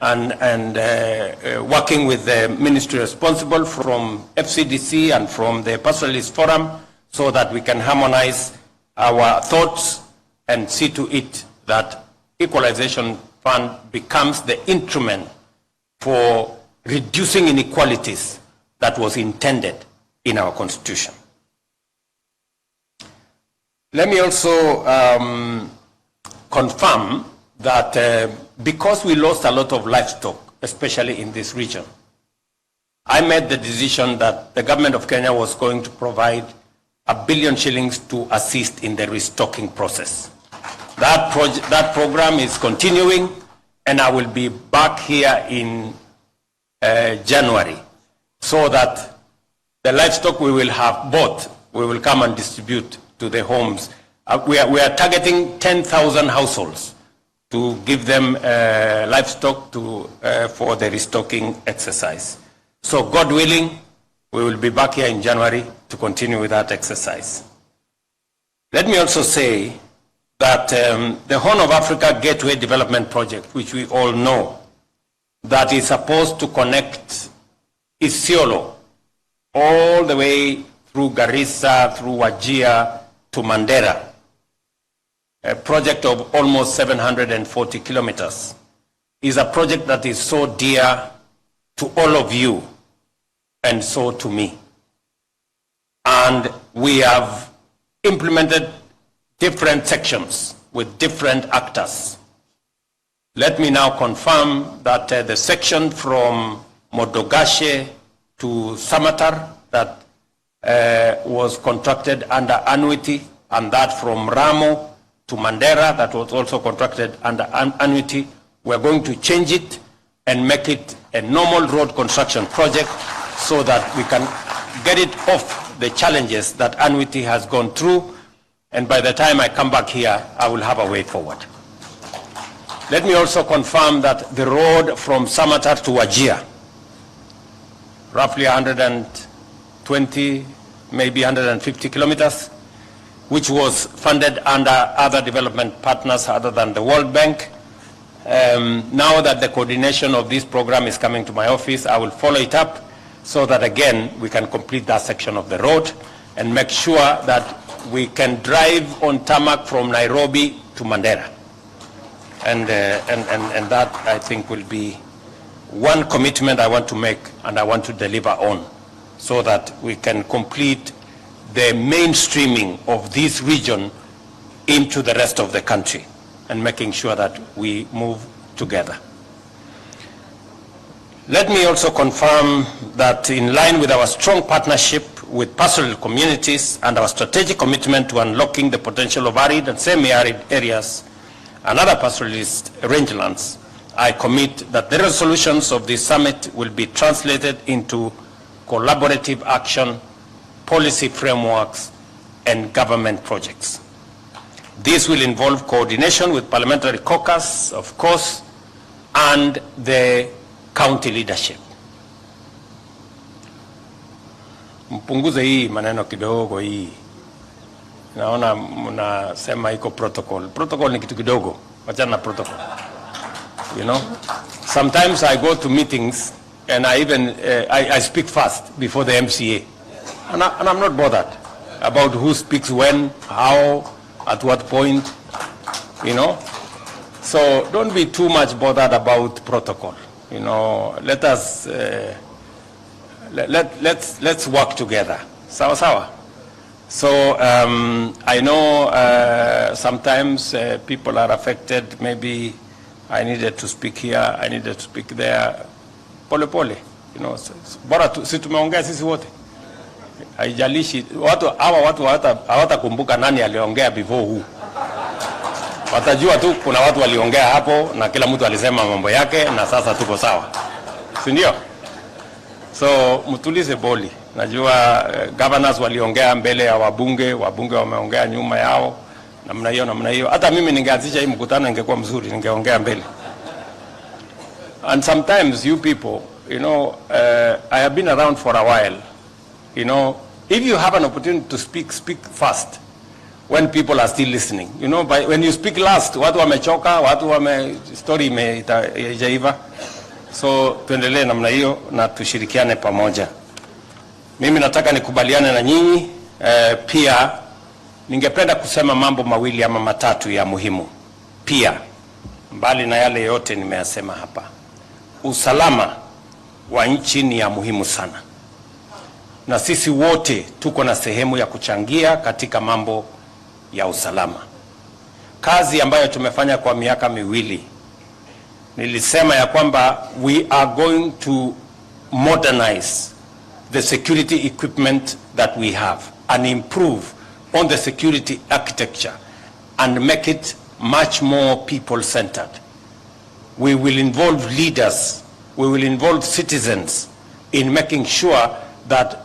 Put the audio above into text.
and working with the ministry responsible from FCDC and from the Pastoralist Forum so that we can harmonize our thoughts and see to it that Equalization Fund becomes the instrument for reducing inequalities that was intended in our Constitution. Let me also confirm that because we lost a lot of livestock, especially in this region, I made the decision that the government of Kenya was going to provide R1 billion to assist in the restocking process. That program is continuing, and I will be back here in January so that the livestock we will have bought, we will come and distribute to the homes. We are targeting 10,000 households to give them livestock for the restocking exercise. So God willing, we will be back here in January to continue with that exercise. Let me also say that the Horn of Africa Gateway Development Project, which we all know, that is supposed to connect Isiolo all the way through Garissa, through Wajir to Mandera, a project of almost 740 kilometers, is a project that is so dear to all of you and so to me. And we have implemented different sections with different actors. Let me now confirm that the section from Modogashe to Samatar that was contracted under annuity, and that from Ramo to Mandera that was also contracted under annuity, we're going to change it and make it a normal road construction project so that we can get it off the challenges that annuity has gone through, and by the time I come back here, I will have a way forward. Let me also confirm that the road from Samatar to Wajir, roughly 120, maybe 150 kilometers, which was funded under other development partners other than the World Bank. Now that the coordination of this program is coming to my office, I will follow it up so that again we can complete that section of the road and make sure that we can drive on tarmac from Nairobi to Mandera. And that, I think, will be one commitment I want to make and I want to deliver on so that we can complete the mainstreaming of this region into the rest of the country and making sure that we move together. Let me also confirm that in line with our strong partnership with pastoral communities and our strategic commitment to unlocking the potential of arid and semi-arid areas and other pastoralist rangelands, I commit that the resolutions of this summit will be translated into collaborative action, policy frameworks, and government projects. This will involve coordination with parliamentary caucus, of course, and the county leadership. Mpunguze hii maneno kidogo hii. Naona mnasema iko protocol. Protocol ni kitu kidogo. Wachana na protocol. You know? Sometimes I go to meetings and I even I speak fast before the MCA. And I'm not bothered about who speaks when, how, at what point, you know. So don't be too much bothered about protocol. You know, let us let's work together. Sawa sawa. So I know sometimes people are affected. Maybe I needed to speak here, I needed to speak there. Pole pole, you know. Bora si tumeongea sisi wote. Haijalishi watu hawatakumbuka nani aliongea before who. Watajua tu kuna watu waliongea hapo na kila mtu alisema mambo yake na sasa tuko sawa. Si ndio? So mtulize boli. Najua governors waliongea mbele ya wabunge wameongea nyuma yao namna hiyo. Hata mimi ningeanzisha hii mkutano ingekuwa mzuri, ningeongea mbele. And sometimes you people, you know, I have been around for a while. You know, if you have an opportunity to speak, speak fast. when people are still listening. You know, when you speak last, watu wamechoka, story haijaiva. So tuendelee namna hiyo na tushirikiane pamoja. Mimi nataka nikubaliane na nyinyi. Pia ningependa kusema mambo mawili ama matatu ya muhimu. Pia mbali na yale yote nimeyasema hapa, usalama wa nchi ni ya muhimu sana, na sisi wote tuko na sehemu ya kuchangia katika mambo ya usalama. Kazi ambayo tumefanya kwa miaka miwili, nilisema ya kwamba we are going to modernize the security equipment that we have and improve on the security architecture and make it much more people-centered. We will involve leaders, we will involve citizens in making sure that